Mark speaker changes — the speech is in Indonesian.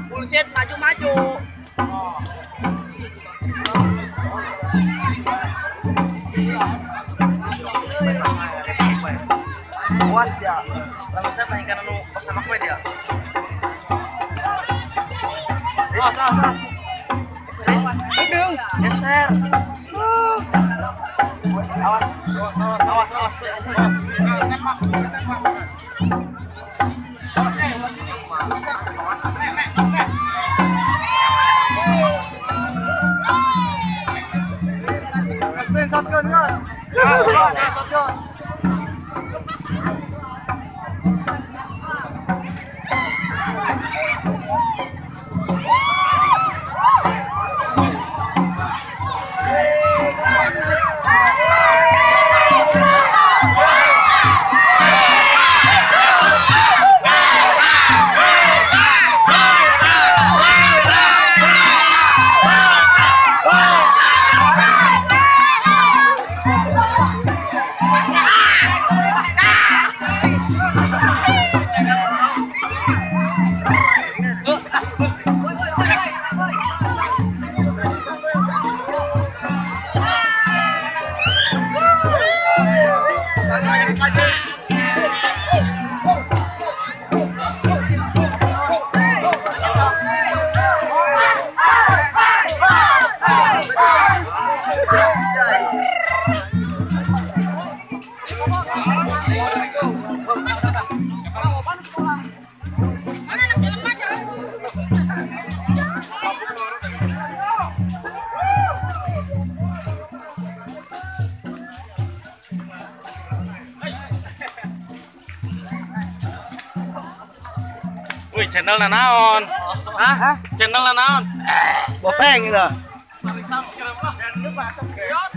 Speaker 1: Bullshit, maju-maju. Puas dia. Lalu saya mainkan anu bersama kue dia. Awas. Gedung. Geser. Awas. Shotgun, guys. Shotgun.
Speaker 2: Wih, channel naon? Hah? Channel naon?
Speaker 1: Bopeng gitu.
Speaker 2: Jangan lupa subscribe.